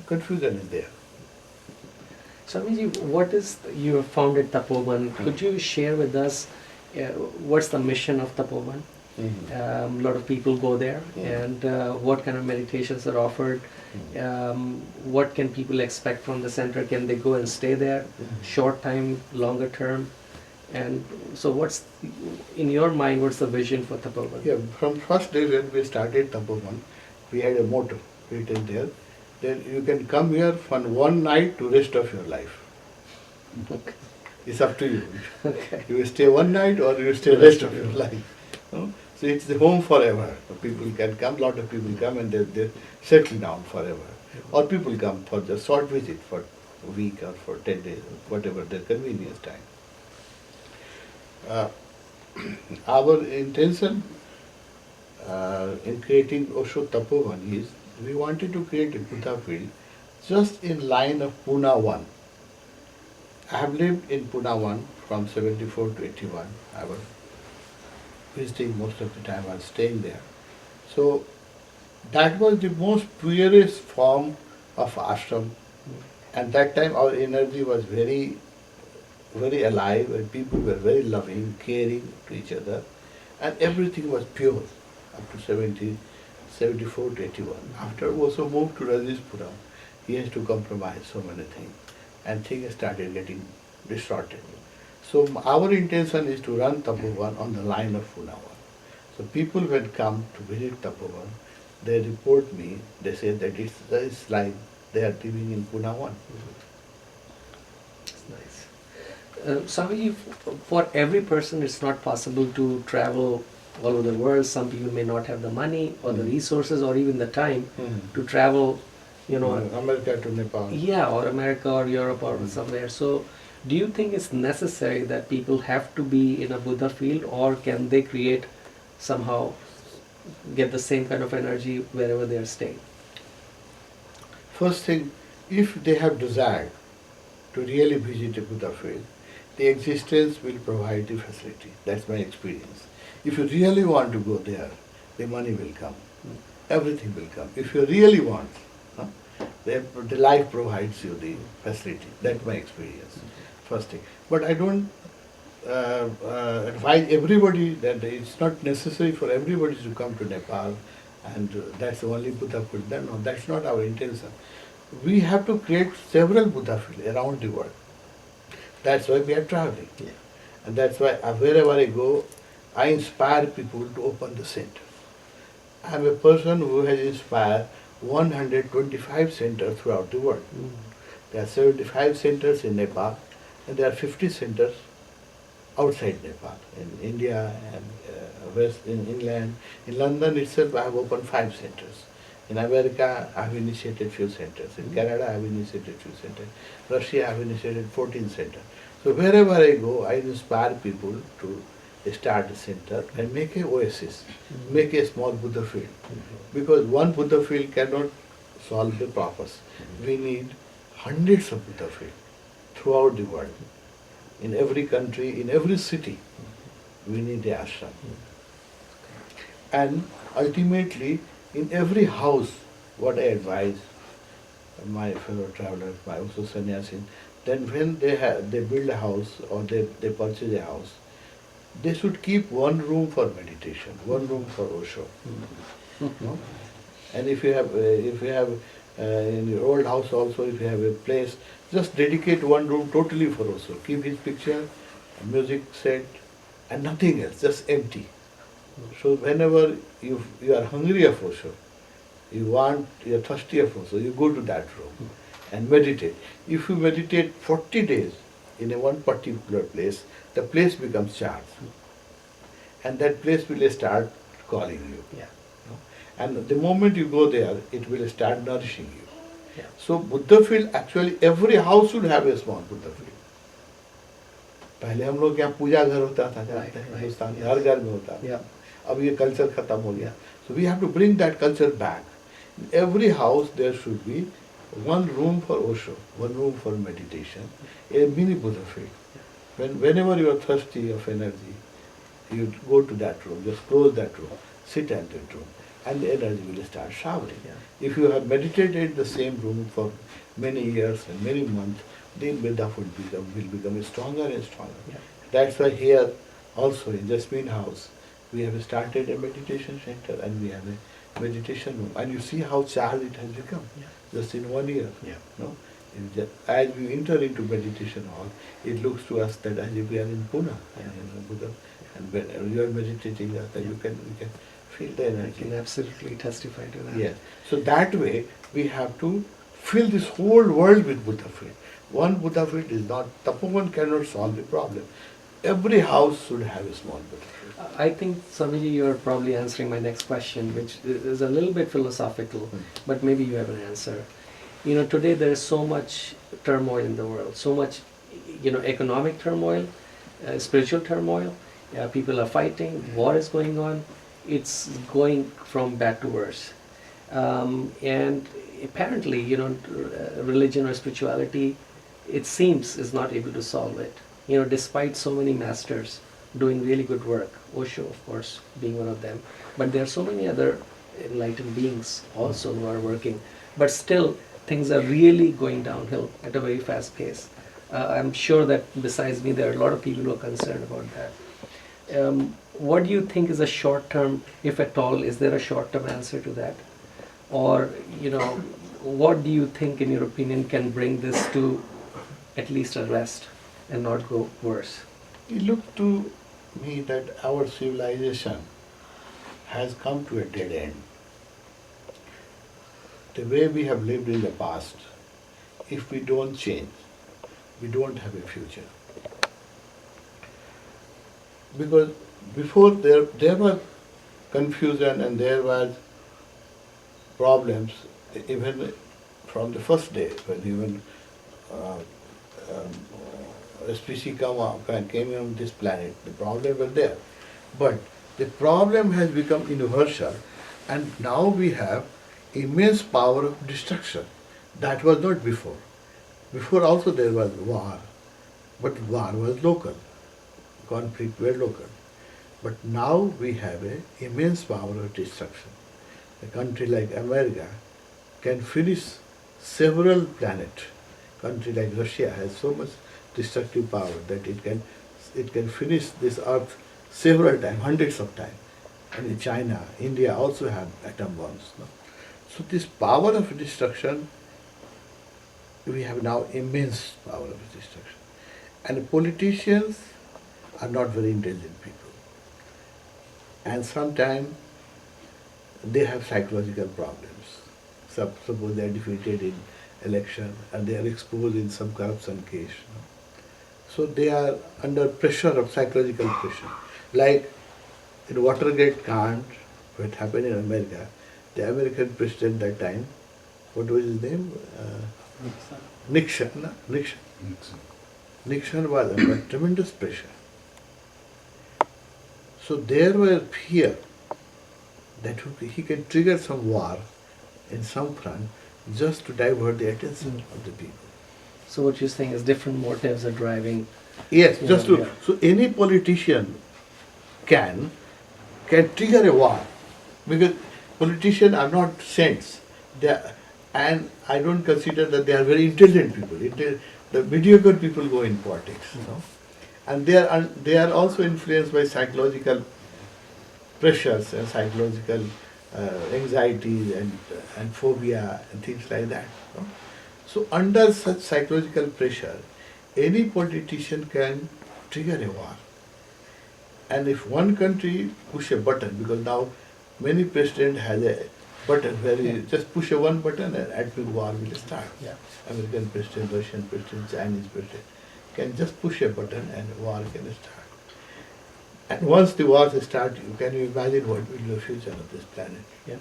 confusion is there. Swamiji, what is, you have founded Tapovan. Could you share with us what's the mission of Tapovan? A lot of people go there, and what kind of meditations are offered? What can people expect from the center? Can they go and stay there, short time, longer term? And so what's, in your mind, what's the vision for Tapovan? Yeah, from first day when we started Tapovan, we had a motto written there, that you can come here for one night to rest of your life. Okay. It's up to you. Okay. You will stay one night or you will stay rest of your life. No? So it's the home forever. People can come, lot of people come and they settle down forever. Or people come for the short visit for a week or for 10 days, whatever their convenience time. Our intention in creating Osho Tapovan is, we wanted to create a Buddha field just in line of Pune 1. I have lived in Pune 1 from 74 to 81. I was visiting most of the time, I was staying there. So that was the most purest form of ashram. And that time our energy was very, very alive, and people were very loving, caring to each other, and everything was pure up to 74 to 81. After also moved to Rajeshpuram, he has to compromise so many things, and things started getting distorted. So our intention is to run Tapovan on the line of Pune 1. So people when come to visit Tapovan, they report me, they say that it's like they are living in Pune 1. That's nice. Swamiji, for every person it's not possible to travel all over the world. Some people may not have the money or the resources or even the time to travel, America to Nepal. Yeah, or America or Europe or somewhere. So do you think it's necessary that people have to be in a Buddha field, or can they create somehow, get the same kind of energy wherever they are staying? First thing, if they have desire to really visit a Buddha field, the existence will provide the facility. That's my experience. If you really want to go there, the money will come. Everything will come. If you really want, the life provides you the facility. That's my experience. First thing. But I don't advise everybody that it's not necessary for everybody to come to Nepal and that's the only Buddha field. No, that's not our intention. We have to create several Buddha fields around the world. That's why we are traveling. Yeah. And that's why wherever I go, I inspire people to open the center. I am a person who has inspired 125 centers throughout the world. There are 75 centers in Nepal, and there are 50 centers outside Nepal, in India and West, in England. In London itself, I have opened 5 centers. In America, I have initiated few centers. In Canada, I have initiated few centers. Russia, I have initiated 14 centers. So wherever I go, I inspire people to start a center and make a oasis, make a small Buddha field. Because one Buddha field cannot solve the purpose. We need hundreds of Buddha fields throughout the world. In every country, in every city, we need a ashram. And ultimately, in every house, what I advise my fellow travelers, my also sannyasin, then when they build a house or they purchase a house, they should keep one room for meditation, one room for Osho. No? And if you have in your old house also, if you have a place, just dedicate one room totally for Osho. Keep his picture, music set, and nothing else, just empty. So whenever you are hungry of Osho, you are thirsty of Osho, you go to that room and meditate. If you meditate 40 days in a one particular place, the place becomes charged. And that place will start calling you. Yeah. And the moment you go there, it will start nourishing you. Yeah. So Buddha field, actually every house should have a small Buddha field. पहले हम लोग यहाँ पूजा घर होता था, जानते हैं, हिंदुस्तान में हर घर में होता था. अब ये कल्चर खत्म हो गया. So we have to bring that culture back. In every house there should be one room for Osho, one room for meditation, a mini Buddha field. Whenever you are thirsty of energy, you go to that room, just close that room, sit at that room, and the energy will start showering. Yeah. If you have meditated in the same room for many years and many months, then Buddha will become stronger and stronger. Yeah. That's why here also in Jasmine House, we have started a meditation center and we have a meditation room. And you see how charged it has become Yeah. just in 1 year. Yeah. No? As we enter into meditation hall, it looks to us that as if we are in Pune, and Buddha, and when you are meditating, that you can feel the I energy. can absolutely testify to that. Yes. So that way we have to fill this whole world with Buddha field. One Buddha field is not, Tapovan cannot solve the problem. Every house should have a small Buddha field. I think, Swamiji, you're probably answering my next question, which is a little bit philosophical, but maybe you have an answer. You know, today there is so much turmoil in the world, so much, you know, economic turmoil, spiritual turmoil. People are fighting, war is going on. It's going from bad to worse. And apparently, you know, religion or spirituality, it seems, is not able to solve it. You know, despite so many masters doing really good work, Osho, of course, being one of them, but there are so many other enlightened beings also who are working. But still, things are really going downhill at a very fast pace. I'm sure that besides me, there are a lot of people who are concerned about that. What do you think is a short term, if at all, is there a short term answer to that? Or, you know, what do you think, in your opinion, can bring this to at least a rest and not go worse? It looks to me that our civilization has come to a dead end. The way we have lived in the past, if we don't change, we don't have a future. Because before there was confusion and there was problems even from the first day when even a species came on this planet. The problem was there, but the problem has become universal, and now we have immense power of destruction. That was not before. Before also there was war, but war was local. Conflict were local. But now we have an immense power of destruction. A country like America can finish several planets. Country like Russia has so much destructive power that it can finish this earth several times, hundreds of times. And in China, India also have atom bombs. No? So this power of destruction, we have now immense power of destruction. And politicians are not very intelligent people. And sometimes they have psychological problems. Suppose they are defeated in election and they are exposed in some corruption case. No? So they are under pressure of psychological pressure. Like in Watergate Kaand, what happened in America, the American president that time, what was his name? Nixon. No? Nixon was under tremendous pressure. So there was fear that he can trigger some war in some front just to divert the attention of the people. So what you're saying is different motives are driving. Yes, Yeah, just to yeah. so any politician can trigger a war, because politicians are not saints. And I don't consider that they are very intelligent people. The mediocre people go in politics, you know? And they are also influenced by psychological pressures and psychological anxieties and phobia and things like that. You know? So under such psychological pressure, any politician can trigger a war. And if one country push a button, because now many president has a button where you just push a one button and atomic war will start. Yeah. American president, Russian president, Chinese president can just push a button and war can start. And once the wars start, can you imagine what will be the future of this planet? Yeah.